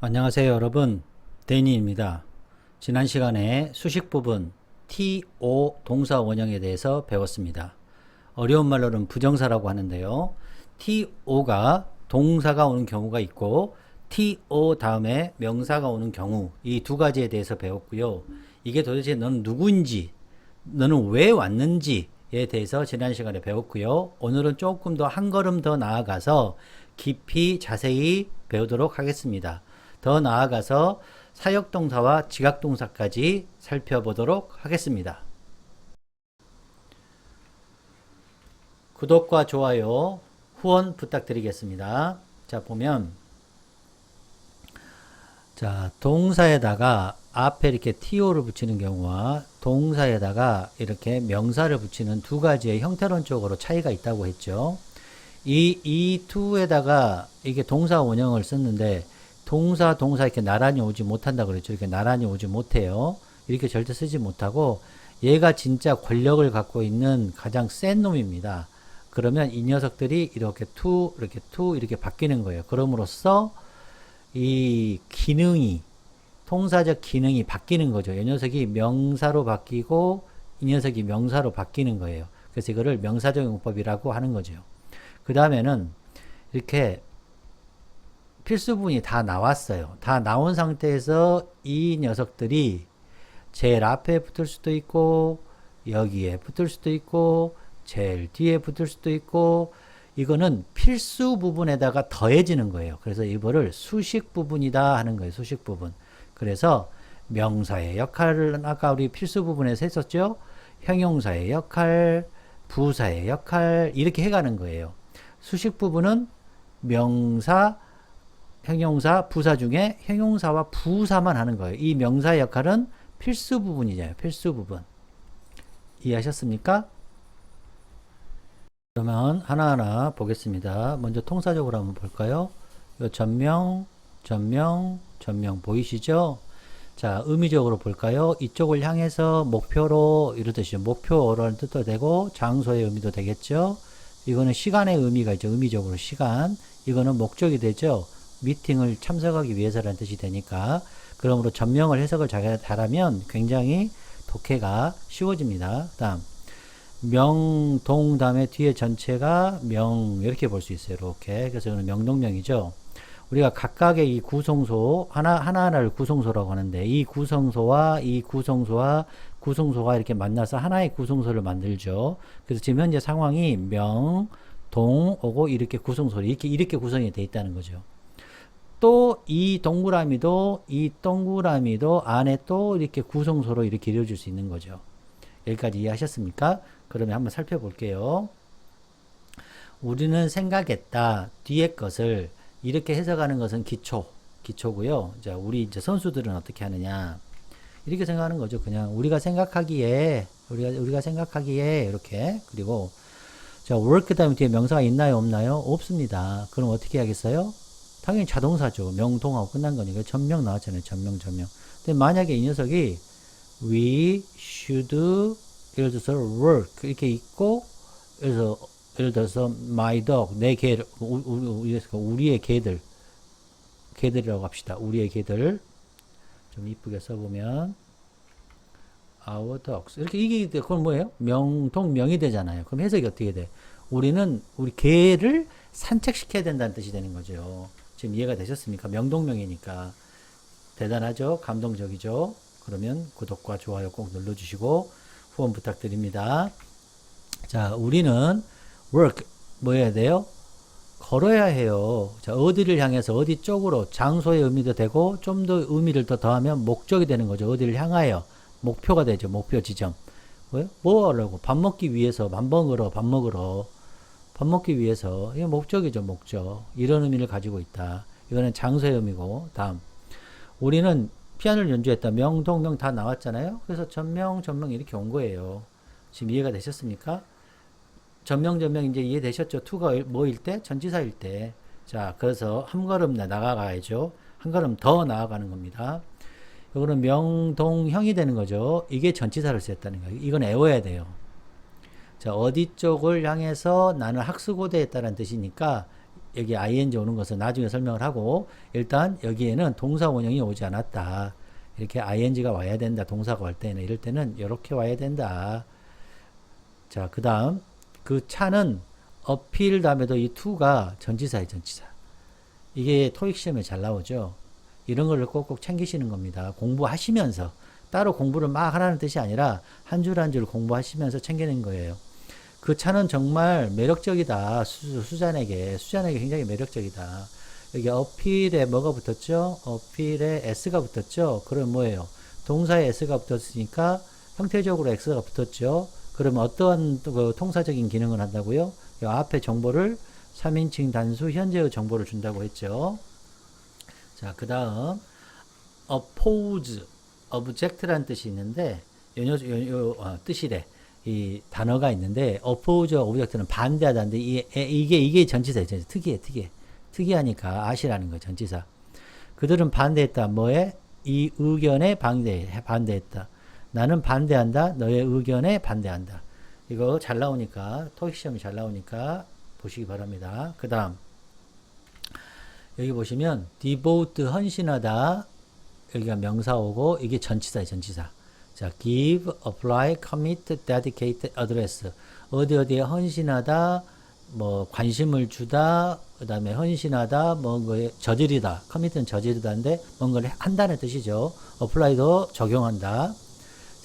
안녕하세요 여러분, 데니입니다. 지난 시간에 수식 부분 TO 동사 원형에 대해서 배웠습니다. 어려운 말로는 부정사라고 하는데요. TO가 동사가 오는 경우가 있고 TO 다음에 명사가 오는 경우, 이 두 가지에 대해서 배웠고요. 이게 도대체 너는 누구인지, 너는 왜 왔는지에 대해서 지난 시간에 배웠고요. 오늘은 조금 더 한 걸음 더 나아가서 깊이 자세히 배우도록 하겠습니다. 더 나아가서 사역동사와 지각동사까지 살펴보도록 하겠습니다. 구독과 좋아요, 후원 부탁드리겠습니다. 자, 보면 동사에다가 앞에 이렇게 to를 붙이는 경우와 동사에다가 이렇게 명사를 붙이는 두 가지의 형태론적으로 차이가 있다고 했죠. 이 to에다가 이게 동사 원형을 썼는데 동사 이렇게 나란히 오지 못한다 그랬죠. 이렇게 나란히 오지 못해요. 이렇게 절대 쓰지 못하고 얘가 진짜 권력을 갖고 있는 가장 센 놈입니다. 그러면 이 녀석들이 이렇게 이렇게 바뀌는 거예요. 그럼으로써 이 기능이, 통사적 기능이 바뀌는 거죠. 이 녀석이 명사로 바뀌고 이 녀석이 명사로 바뀌는 거예요. 그래서 이거를 명사적 용법이라고 하는 거죠. 그 다음에는 이렇게 필수 부분이 다 나왔어요. 다 나온 상태에서 이 녀석들이 제일 앞에 붙을 수도 있고 여기에 붙을 수도 있고 제일 뒤에 붙을 수도 있고, 이거는 필수 부분에다가 더해지는 거예요. 그래서 이거를 수식 부분이다 하는 거예요. 수식 부분. 그래서 명사의 역할을 아까 우리 필수 부분에서 했었죠. 형용사의 역할, 부사의 역할 이렇게 해가는 거예요. 수식 부분은 명사, 형용사, 부사 중에 형용사와 부사만 하는 거예요. 이 명사의 역할은 필수 부분이잖아요. 필수 부분. 이해하셨습니까? 그러면 하나하나 보겠습니다. 먼저 통사적으로 한번 볼까요? 요 전명 보이시죠? 자, 의미적으로 볼까요? 이쪽을 향해서 목표로 이러듯이 목표라는 뜻도 되고 장소의 의미도 되겠죠? 이거는 시간의 의미가 있죠. 의미적으로 시간. 이거는 목적이 되죠. 미팅을 참석하기 위해서라는 뜻이 되니까. 그러므로 전명을 해석을 잘하면 굉장히 독해가 쉬워집니다. 다음 명동 다음에 뒤에 전체가 명 이렇게 볼 수 있어요. 이렇게. 그래서 이거는 명동명이죠. 우리가 각각의 이 구성소 하나하나를 구성소라고 하는데 이 구성소가 이렇게 만나서 하나의 구성소를 만들죠. 그래서 지금 현재 상황이 명, 동 오고 이렇게 구성소 이렇게 구성이 되어 있다는 거죠. 또 이 동그라미도 안에 또 이렇게 구성소로 이렇게 이루어질 수 있는 거죠. 여기까지 이해하셨습니까? 그러면 한번 살펴볼게요. 우리는 생각했다. 뒤에 것을 이렇게 해석하는 것은 기초고요. 자, 우리 이제 선수들은 어떻게 하느냐? 이렇게 생각하는 거죠. 그냥 우리가 생각하기에 이렇게. 그리고 자, work 다음에 뒤에 명사가 있나요, 없나요? 없습니다. 그럼 어떻게 하겠어요? 당연히 자동사죠. 명동하고 끝난 거니까. 전명 나왔잖아요. 전명. 근데 만약에 이 녀석이 we should 예를 들어서 work 이렇게 있고, 예를 들어서 my dog 내 개를 우리의 개들이라고 합시다. 우리의 개들 좀 이쁘게 써보면 our dogs 이렇게 이게 그건 뭐예요? 명동명이 되잖아요. 그럼 해석이 어떻게 돼? 우리는 우리 개를 산책시켜야 된다는 뜻이 되는 거죠. 지금 이해가 되셨습니까? 명동명이니까 대단하죠? 감동적이죠? 그러면 구독과 좋아요 꼭 눌러주시고 후원 부탁드립니다. 자, 우리는 work 뭐 해야 돼요? 걸어야 해요. 자, 어디를 향해서 어디 쪽으로 장소의 의미도 되고 좀 더 의미를 더 더하면 목적이 되는 거죠. 어디를 향하여 목표가 되죠. 목표 지점. 뭐 하려고? 밥 먹기 위해서 밥 먹으러 밥 먹기 위해서 이게 목적이죠. 목적. 이런 의미를 가지고 있다. 이거는 장소의 의미고. 다음 우리는 피아노를 연주했다. 명, 동명 다 나왔잖아요. 그래서 전명 이렇게 온 거예요. 지금 이해가 되셨습니까? 전명 이제 이해되셨죠? 투가 뭐일 때? 전치사일 때. 자, 그래서 한 걸음 나아가야죠. 한 걸음 더 나아가는 겁니다. 이거는 명동형이 되는 거죠. 이게 전치사를 쓰였다는 거예요. 이건 외워야 돼요. 자, 어디 쪽을 향해서 나는 학수고대에 따른 뜻이니까 여기 ing 오는 것은 나중에 설명을 하고 일단 여기에는 동사 원형이 오지 않았다. 이렇게 ing가 와야 된다. 동사가 올 때는 이럴 때는 이렇게 와야 된다. 자, 그 다음 그 차는 appeal 다음에도 이 to가 전치사예요. 전치사. 이게 토익 시험에 잘 나오죠. 이런 걸 꼭꼭 챙기시는 겁니다. 공부하시면서 따로 공부를 막 하라는 뜻이 아니라 한 줄 한 줄 공부하시면서 챙기는 거예요. 그 차는 정말 매력적이다. 수잔에게 굉장히 매력적이다. 여기 appeal에 뭐가 붙었죠? appeal에 s가 붙었죠? 그럼 뭐예요? 동사에 s가 붙었으니까 형태적으로 x가 붙었죠? 그러면 어떠한 그 통사적인 기능을 한다고요? 이 앞에 정보를 3인칭 단수 현재의 정보를 준다고 했죠. 자, 그 다음 oppose, object라는 뜻이 있는데 뜻이래. 이 단어가 있는데 oppose, object는 반대하다는데 이게 전치사예요. 특이하니까 아시라는 거 전치사. 그들은 반대했다. 뭐에? 이 의견에 반대했다. 나는 반대한다. 너의 의견에 반대한다. 이거 잘 나오니까 토익 시험이 잘 나오니까 보시기 바랍니다. 그 다음 여기 보시면 devote 헌신하다. 여기가 명사 오고 이게 전치사예요. 전치사. 자, give, apply, commit, dedicate, address. 어디에 헌신하다, 뭐 관심을 주다, 그 다음에 헌신하다, 뭔가에 저지르다. commit는 저지르다인데 뭔가를 한다는 뜻이죠. apply도 적용한다.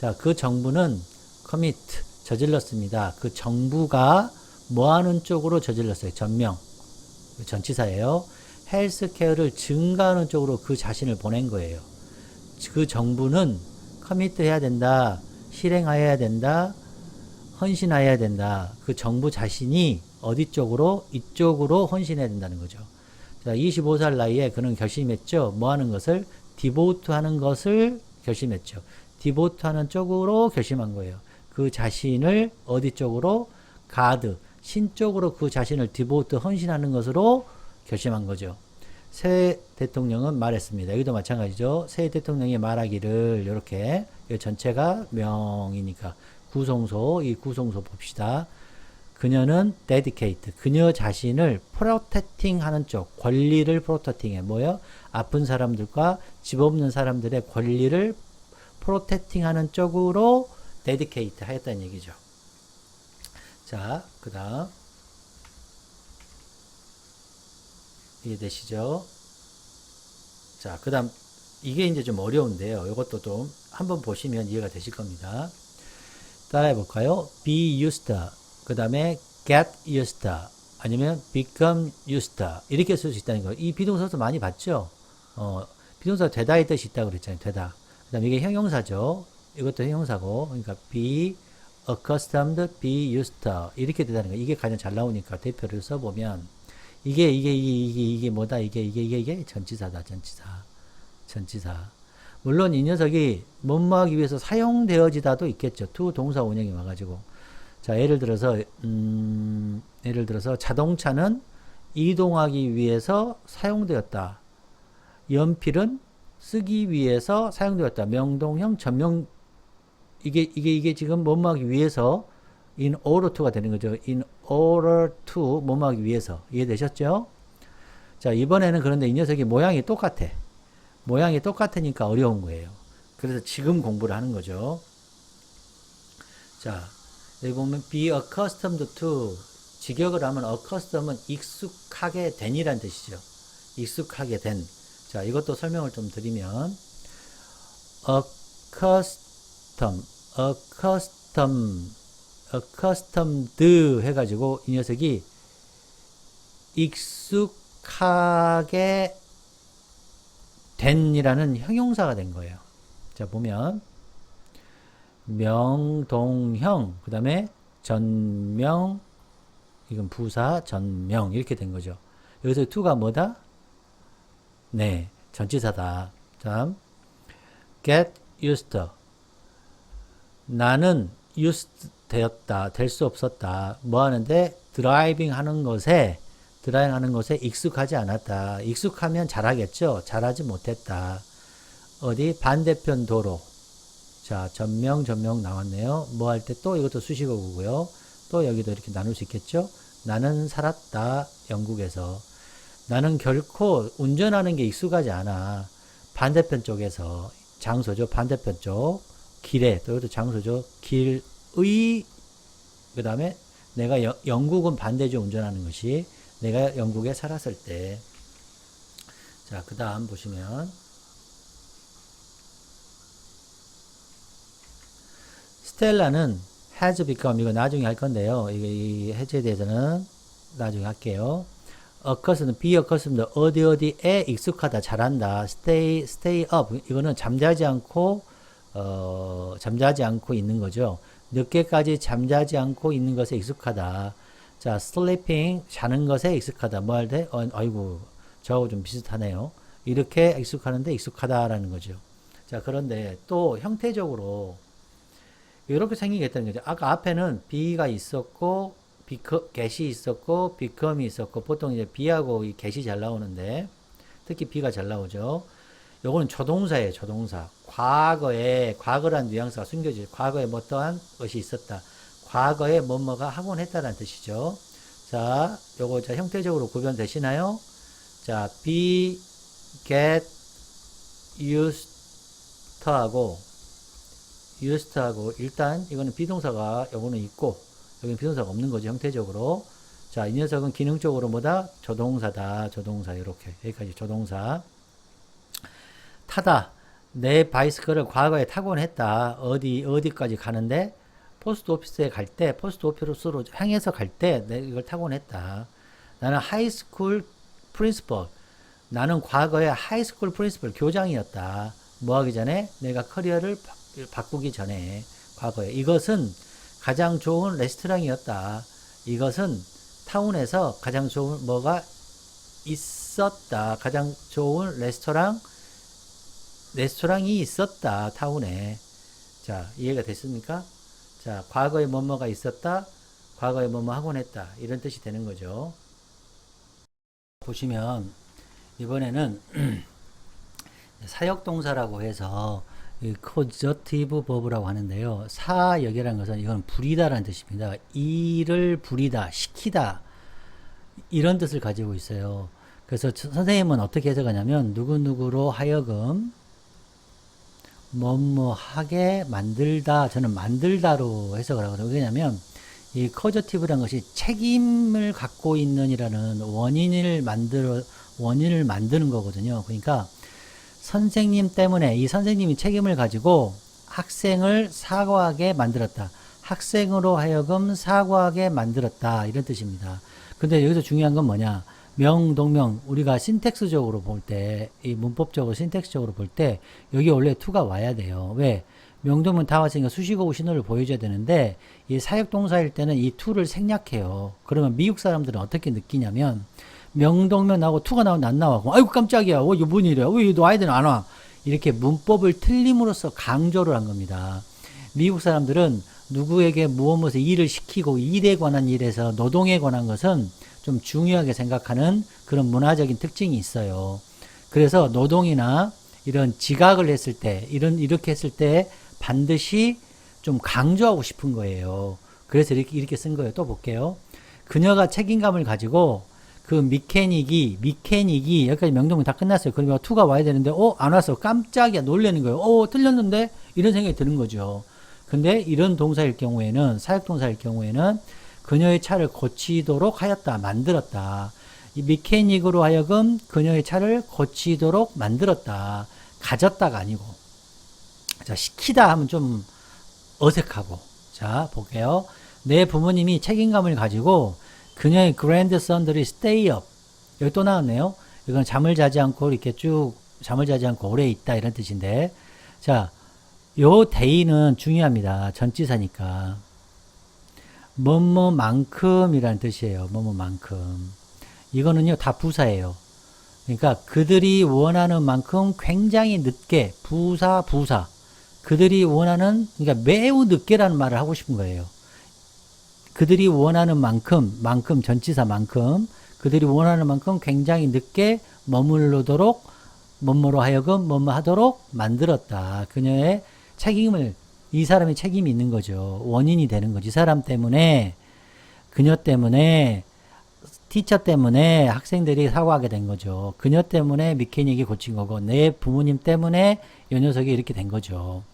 자, 그 정부는 commit, 저질렀습니다. 그 정부가 뭐하는 쪽으로 저질렀어요? 전명. 전치사예요. 헬스케어를 증가하는 쪽으로 그 자신을 보낸 거예요. 그 정부는 커미트 해야 된다. 실행하여야 된다. 헌신하여야 된다. 그 정부 자신이 어디 쪽으로? 이쪽으로 헌신해야 된다는 거죠. 자, 25살 나이에 그는 결심했죠. 뭐 하는 것을? 디보트 하는 것을 결심했죠. 디보트 하는 쪽으로 결심한 거예요. 그 자신을 어디 쪽으로? 가드, 신 쪽으로 그 자신을 디보트 헌신하는 것으로 결심한 거죠. 새 대통령은 말했습니다. 여기도 마찬가지죠. 새 대통령이 말하기를 이렇게 전체가 명이니까 구성소, 이 구성소 봅시다. 그녀는 dedicate, 그녀 자신을 프로텍팅 하는 쪽, 권리를 프로텍팅해. 뭐요? 아픈 사람들과 집 없는 사람들의 권리를 프로텍팅 하는 쪽으로 dedicate 하였다는 얘기죠. 자, 그 다음 이해되시죠? 자, 그 다음 이게 이제 좀 어려운데요. 이것도 좀 한번 보시면 이해가 되실 겁니다. 따라해 볼까요? be used, 그 다음에 get used, 아니면 become used 이렇게 쓸 수 있다는 거예요. 이 비동사도 많이 봤죠? 비동사 되다의 뜻이 있다고 그랬잖아요. 되다. 그 다음에 이게 형용사죠. 이것도 형용사고, 그러니까 be accustomed, be used 이렇게 되다는 거예요. 이게 가장 잘 나오니까 대표를 써보면 이게 뭐다? 이게 전치사다. 전치사. 물론 이 녀석이 뭐뭐하기 위해서 사용되어지다도 있겠죠. to 동사 원형이 와가지고. 자, 예를 들어서 자동차는 이동하기 위해서 사용되었다. 연필은 쓰기 위해서 사용되었다. 명동형, 전명, 이게 지금 뭐뭐하기 위해서 in order to가 되는 거죠. in order to 뭐뭐하기 위해서. 이해되셨죠? 자, 이번에는 그런데 이 녀석이 모양이 똑같아. 모양이 똑같으니까 어려운 거예요. 그래서 지금 공부를 하는 거죠. 자, 여기 보면 be accustomed to, 직역을 하면 accustom은 익숙하게 된이란 뜻이죠. 익숙하게 된. 자, 이것도 설명을 좀 드리면 accustomed 해가지고 이 녀석이 익숙하게 된이라는 형용사가 된 거예요. 자, 보면 명동형, 그 다음에 전명, 이건 부사, 전명 이렇게 된 거죠. 여기서 to가 뭐다? 네, 전치사다. 다음 get used, 나는 used 되었다, 될 수 없었다. 뭐 하는데? 드라이빙 하는 것에 익숙하지 않았다. 익숙하면 잘하겠죠? 잘하지 못했다. 어디? 반대편 도로. 자, 전명 나왔네요. 뭐 할 때 또 이것도 수식어고요. 또 여기도 이렇게 나눌 수 있겠죠? 나는 살았다. 영국에서. 나는 결코 운전하는 게 익숙하지 않아. 반대편 쪽에서 장소죠. 반대편 쪽 길에 또 이것도 장소죠. 길의 그 다음에 내가 영국은 반대죠. 운전하는 것이 내가 영국에 살았을 때. 자, 그 다음 보시면 스텔라는 has become 이거 나중에 할 건데요. 이 해제에 대해서는 나중에 할게요. accustomed, be accustomed 어디에 익숙하다, 잘한다. stay up 이거는 잠자지 않고 있는 거죠. 늦게까지 잠자지 않고 있는 것에 익숙하다. 자, sleeping 자는 것에 익숙하다. 뭐 할 때? 아이고 저하고 좀 비슷하네요. 이렇게 익숙하는데 익숙하다라는 거죠. 자, 그런데 또 형태적으로 이렇게 생기겠다는 거죠. 아까 앞에는 be가 있었고 get이 있었고 become이 있었고 보통 이제 be하고 이 get이 잘 나오는데 특히 be가 잘 나오죠. 요거는 조동사예요. 조동사. 과거란 뉘앙스가 숨겨져. 과거에 뭐 어떠한 것이 있었다. 과거에 뭐뭐가 하곤 했다는 뜻이죠. 자, 요거 자 형태적으로 구별되시나요? 자, be, get, used to하고 일단 이거는 비동사가 요거는 있고 여기는 비동사가 없는 거죠. 형태적으로. 자, 이 녀석은 기능적으로 뭐다? 조동사다. 조동사 이렇게 여기까지 조동사. 타다. 내 바이스클을 과거에 타곤 했다. 어디까지 가는데 포스트 오피스에 갈 때 포스트 오피스로 향해서 갈 때 내가 이걸 타곤 했다. 나는 하이스쿨 프린시펄. 나는 과거에 하이스쿨 프린시펄 교장이었다. 뭐 하기 전에? 내가 커리어를 바꾸기 전에 과거에. 이것은 가장 좋은 레스토랑이었다. 이것은 타운에서 가장 좋은 뭐가 있었다. 가장 좋은 레스토랑이 있었다. 타운에. 자, 이해가 됐습니까? 자, 과거에 뭐뭐가 있었다. 과거에 뭐뭐 하곤 했다. 이런 뜻이 되는 거죠. 보시면 이번에는 사역동사라고 해서 causative verb라고 하는데요. 사역이라는 것은 이건 부리다라는 뜻입니다. 일을 부리다, 시키다 이런 뜻을 가지고 있어요. 그래서 선생님은 어떻게 해석하냐면 누구누구로 하여금 뭐뭐하게 만들다. 저는 만들다로 해석을 하거든요. 왜냐하면 이 causative 라는 것이 책임을 갖고 있는이라는 원인을 만드는 거거든요. 그러니까 선생님 때문에 이 선생님이 책임을 가지고 학생을 사과하게 만들었다. 학생으로 하여금 사과하게 만들었다. 이런 뜻입니다. 근데 여기서 중요한 건 뭐냐? 명동명 우리가 신텍스적으로 볼 때, 이 문법적으로 신텍스적으로 볼 때 여기 원래 to가 와야 돼요. 왜? 명동명 다 왔으니까 수식어고 신호를 보여줘야 되는데 이 사역동사일 때는 이 to를 생략해요. 그러면 미국 사람들은 어떻게 느끼냐면 명동명 나오고 to가 나오는데 안 나와. 아이고 깜짝이야. 이거 뭔 일이야. 왜 너 아이들은 안 와? 이렇게 문법을 틀림으로써 강조를 한 겁니다. 미국 사람들은 누구에게 무엇을 일을 시키고 일에 관한 일에서 노동에 관한 것은 좀 중요하게 생각하는 그런 문화적인 특징이 있어요. 그래서 노동이나 이런 지각을 했을 때, 이렇게 했을 때 반드시 좀 강조하고 싶은 거예요. 그래서 이렇게 쓴 거예요. 또 볼게요. 그녀가 책임감을 가지고 그 미케닉이 여기까지 명동문 다 끝났어요. 그러면 to가 와야 되는데 안 왔어. 깜짝이야. 놀라는 거예요. 틀렸는데 이런 생각이 드는 거죠. 근데 이런 동사일 경우에는 사역동사일 경우에는 그녀의 차를 고치도록 하였다. 만들었다. 이 미케닉으로 하여금 그녀의 차를 고치도록 만들었다. 가졌다가 아니고. 자, 시키다 하면 좀 어색하고. 자, 볼게요. 내 부모님이 책임감을 가지고 그녀의 grandson들이 stay up. 여기 또 나왔네요. 이건 잠을 자지 않고 이렇게 쭉 잠을 자지 않고 오래 있다 이런 뜻인데. 자, 요 day는 중요합니다. 전치사니까. 뭐뭐만큼이라는 뜻이에요. 뭐뭐만큼. 이거는요 다 부사예요. 그러니까 그들이 원하는 만큼 굉장히 늦게 부사 그들이 원하는 그러니까 매우 늦게라는 말을 하고 싶은 거예요. 그들이 원하는 만큼 전치사만큼 그들이 원하는 만큼 굉장히 늦게 머무르도록 뭐뭐로 하여금 뭐뭐 하도록 만들었다. 그녀의 책임을 이 사람의 책임이 있는 거죠. 원인이 되는 거지. 이 사람 때문에 그녀 때문에 티처 때문에 학생들이 사고하게 된 거죠. 그녀 때문에 미케닉이 고친 거고 내 부모님 때문에 이 녀석이 이렇게 된 거죠.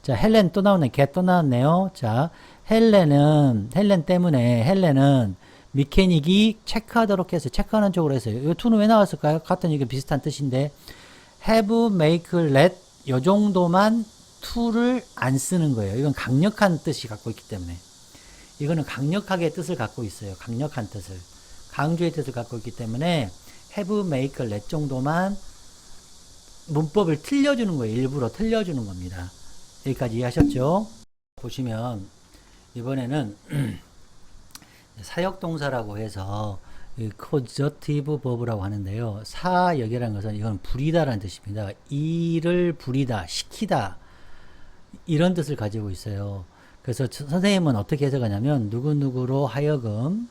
자, 헬렌 또 나오네. 걔 또 나왔네요. 자, 헬렌 때문에 헬렌은 미케닉이 체크하도록 해서 체크하는 쪽으로 했어요. 이 to는 왜 나왔을까요? 같은 이게 비슷한 뜻인데 have, make, let 요 정도만 to를 안 쓰는 거예요. 이건 강력한 뜻이 갖고 있기 때문에 이거는 강력하게 뜻을 갖고 있어요. 강력한 뜻을 강조의 뜻을 갖고 있기 때문에 have, make, let 정도만 문법을 틀려주는 거예요. 일부러 틀려주는 겁니다. 여기까지 이해하셨죠? 보시면 이번에는 사역동사라고 해서 causative verb라고 하는데요. 사역이라는 것은 이건 부리다라는 뜻입니다. 일을 부리다, 시키다 이런 뜻을 가지고 있어요. 그래서 선생님은 어떻게 해석하냐면 누구누구로 하여금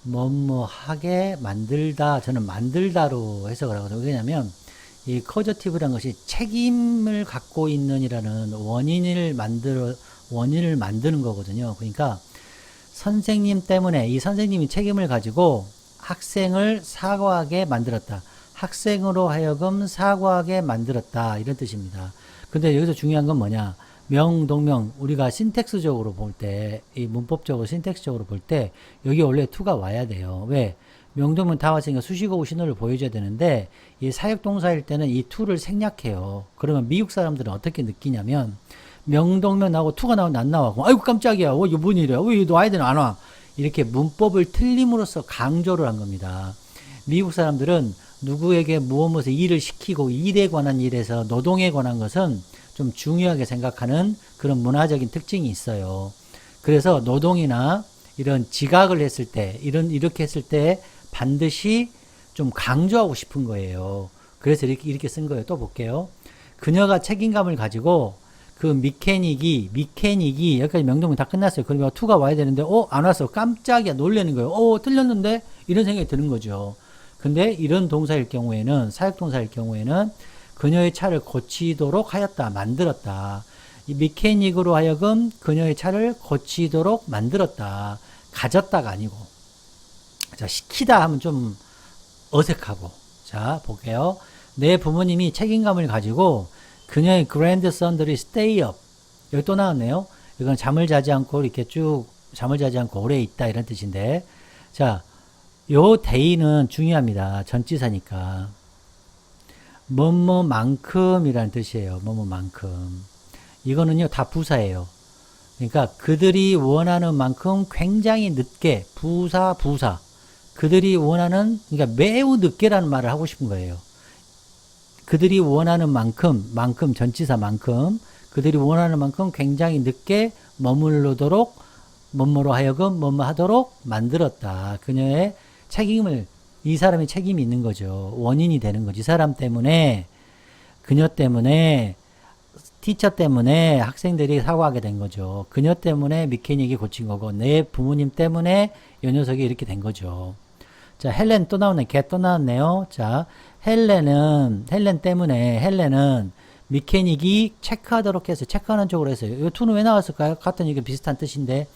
뭐하게 만들다, 저는 만들다로 해석을 하거든요. 왜냐하면 이 causative 것이 책임을 갖고 있는 이라는 원인을 만드는 거거든요. 그러니까 선생님 때문에 이 선생님이 책임을 가지고 학생을 사고하게 만들었다. 학생으로 하여금 사고하게 만들었다. 이런 뜻입니다. 근데 여기서 중요한 건 뭐냐? 명동명 우리가 신텍스적으로 볼 때, 이 문법적으로 신텍스적으로 볼 때 여기 원래 to가 와야 돼요. 왜? 명동명 다 왔으니까 수식어구 신호를 보여줘야 되는데 이 사역동사일 때는 이 to를 생략해요. 그러면 미국 사람들은 어떻게 느끼냐면 명동명 나오고 to가 나오는데 안 나와. 아이고 깜짝이야. 이거 뭔 일이야. 왜 너 아이들은 안 와? 이렇게 문법을 틀림으로써 강조를 한 겁니다. 미국 사람들은 누구에게 무엇을 일을 시키고 일에 관한 일에서 노동에 관한 것은 좀 중요하게 생각하는 그런 문화적인 특징이 있어요. 그래서 노동이나 이런 지각을 했을 때, 이렇게 했을 때 반드시 좀 강조하고 싶은 거예요. 그래서 이렇게 쓴 거예요. 또 볼게요. 그녀가 책임감을 가지고 그 미케닉이 여기까지 명동문 다 끝났어요. 그러면 to가 와야 되는데 안 왔어. 깜짝이야. 놀라는 거예요. 틀렸는데 이런 생각이 드는 거죠. 근데 이런 동사일 경우에는 사역동사일 경우에는 그녀의 차를 고치도록 하였다. 만들었다. 이 미케닉으로 하여금 그녀의 차를 고치도록 만들었다. 가졌다가 아니고. 자, 시키다 하면 좀 어색하고. 자, 볼게요. 내 부모님이 책임감을 가지고 그녀의 grandson들이 stay up. 여기 또 나왔네요. 이건 잠을 자지 않고 이렇게 쭉 잠을 자지 않고 오래 있다 이런 뜻인데. 자, 요 day는 중요합니다. 전치사니까. 뭐뭐만큼이라는 뜻이에요. 뭐뭐만큼. 이거는요, 다 부사예요. 그러니까 그들이 원하는 만큼 굉장히 늦게, 부사. 그들이 원하는, 그러니까 매우 늦게라는 말을 하고 싶은 거예요. 그들이 원하는 만큼, 전치사만큼, 그들이 원하는 만큼 굉장히 늦게 머무르도록, 뭐뭐로 하여금 뭐뭐 하도록 만들었다. 그녀의 책임을, 이 사람의 책임이 있는 거죠. 원인이 되는 거지. 이 사람 때문에, 그녀 때문에, 티처 때문에 학생들이 사고하게 된 거죠. 그녀 때문에 미케닉이 고친 거고, 내 부모님 때문에 이 녀석이 이렇게 된 거죠. 자, 헬렌 또 나오네. 걔 또 나왔네요. 자, 헬렌은 미케닉이 체크하도록 해서, 체크하는 쪽으로 했어요. 이 to는 왜 나왔을까요? 같은 이게 비슷한 뜻인데,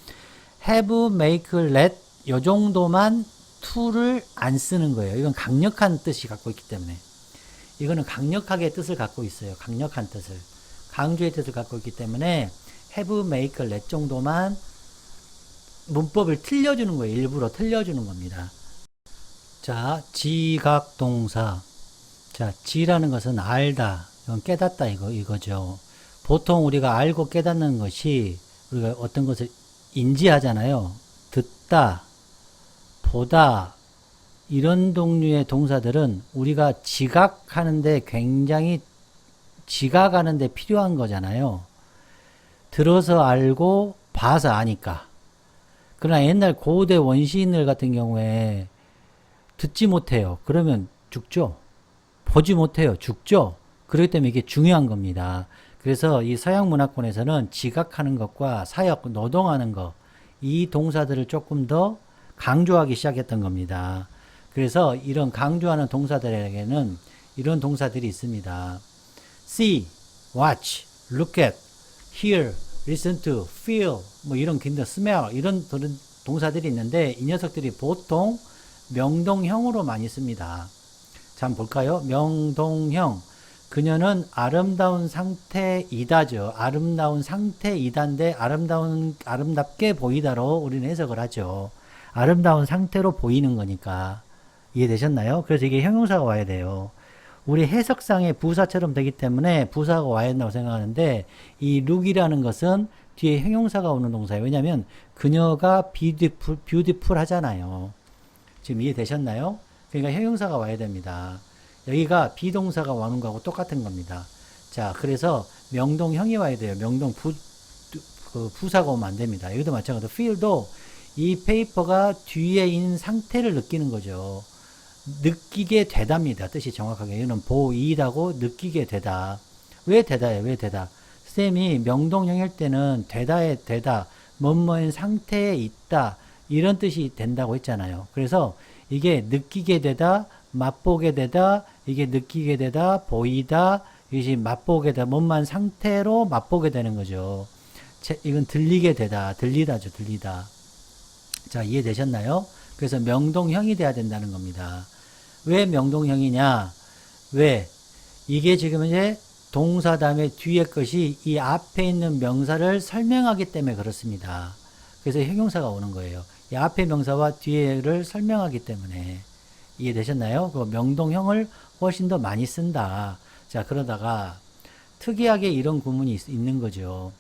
have, make, let, 요 정도만 to를 안 쓰는 거예요. 이건 강력한 뜻이 갖고 있기 때문에. 이거는 강력하게 뜻을 갖고 있어요. 강력한 뜻을. 강조의 뜻을 갖고 있기 때문에 have, make, let 정도만 문법을 틀려주는 거예요. 일부러 틀려주는 겁니다. 자, 지각동사. 자, 지라는 것은 알다. 이건 깨닫다 이거죠. 보통 우리가 알고 깨닫는 것이 우리가 어떤 것을 인지하잖아요. 듣다, 보다 이런 종류의 동사들은 우리가 지각하는데 굉장히 지각하는데 필요한 거잖아요. 들어서 알고 봐서 아니까. 그러나 옛날 고대 원시인들 같은 경우에 듣지 못해요. 그러면 죽죠. 보지 못해요. 죽죠. 그렇기 때문에 이게 중요한 겁니다. 그래서 이 서양 문화권에서는 지각하는 것과 사역, 노동하는 것, 이 동사들을 조금 더 강조하기 시작했던 겁니다. 그래서 이런 강조하는 동사들에게는 이런 동사들이 있습니다. see, watch, look at, hear, listen to, feel, 뭐 이런 긴데 smell 이런 동사들이 있는데 이 녀석들이 보통 명동형으로 많이 씁니다. 자, 한번 볼까요? 명동형. 그녀는 아름다운 상태이다죠. 아름다운 상태이다인데 아름답게 보이다로 우리는 해석을 하죠. 아름다운 상태로 보이는 거니까. 이해되셨나요? 그래서 이게 형용사가 와야 돼요. 우리 해석상의 부사처럼 되기 때문에 부사가 와야 된다고 생각하는데 이 look이라는 것은 뒤에 형용사가 오는 동사예요. 왜냐하면 그녀가 beautiful 하잖아요. 지금 이해되셨나요? 그러니까 형용사가 와야 됩니다. 여기가 비동사가 오는 거하고 똑같은 겁니다. 자, 그래서 명동형이 와야 돼요. 부사가 오면 안 됩니다. 여기도 마찬가지로 feel도 이 페이퍼가 뒤에 있는 상태를 느끼는 거죠. 느끼게 되답니다. 뜻이 정확하게. 이거는 보이다고 느끼게 되다. 왜 되다예요? 왜 되다? 쌤이 명동형일 때는 되다에 되다, 뭐뭐인 상태에 있다, 이런 뜻이 된다고 했잖아요. 그래서 이게 느끼게 되다, 맛보게 되다, 이게 느끼게 되다, 보이다, 이것이 맛보게 되다, 뭐뭐한 상태로 맛보게 되는 거죠. 이건 들리게 되다, 들리다죠, 들리다. 자, 이해되셨나요? 그래서 명동형이 돼야 된다는 겁니다. 왜 명동형이냐? 왜? 이게 지금 이제 동사 다음에 뒤에 것이 이 앞에 있는 명사를 설명하기 때문에 그렇습니다. 그래서 형용사가 오는 거예요. 이 앞에 명사와 뒤에를 설명하기 때문에. 이해되셨나요? 그 명동형을 훨씬 더 많이 쓴다. 자, 그러다가 특이하게 이런 구문이 있는 거죠.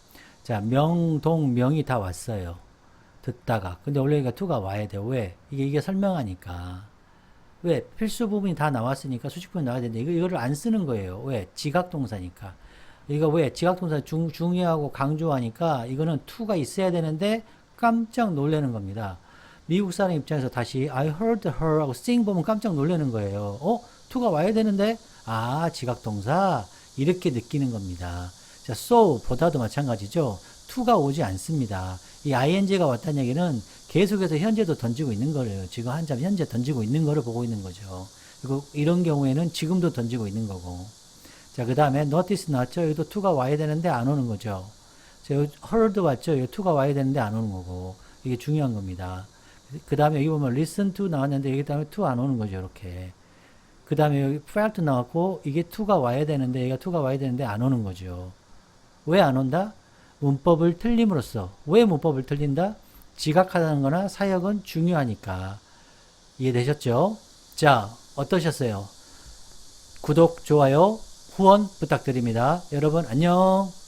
자, 명동, 명이 다 왔어요. 듣다가. 근데 원래 이거 to가 와야 돼요. 왜? 이게 설명하니까. 왜? 필수 부분이 다 나왔으니까 수식부분이 나와야 되는데 이거를 안 쓰는 거예요. 왜? 지각동사니까. 이거 왜? 지각동사 중요하고 강조하니까 이거는 to가 있어야 되는데 깜짝 놀라는 겁니다. 미국 사람 입장에서 다시 I heard her 하고 sing 보면 깜짝 놀라는 거예요. to가 와야 되는데 아, 지각동사 이렇게 느끼는 겁니다. 자, so 보다도 마찬가지죠. to가 오지 않습니다. 이 ing가 왔다는 얘기는 계속해서 현재도 던지고 있는 거예요. 지금 한참 현재 던지고 있는 거를 보고 있는 거죠. 그리고 이런 경우에는 지금도 던지고 있는 거고. 자, 그 다음에 notice 나왔죠. 여기도 to가 와야 되는데 안 오는 거죠. 자, 여기 heard 왔죠. 여기 to가 와야 되는데 안 오는 거고. 이게 중요한 겁니다. 그 다음에 여기 보면 listen to 나왔는데 여기 다음에 to 안 오는 거죠. 이렇게. 그 다음에 여기 felt 나왔고 이게 to가 와야 되는데 얘가 to가 와야 되는데 안 오는 거죠. 왜 안 온다? 문법을 틀림으로써. 왜 문법을 틀린다? 지각하다는 거나 사역은 중요하니까. 이해되셨죠? 자, 어떠셨어요? 구독, 좋아요, 후원 부탁드립니다. 여러분 안녕.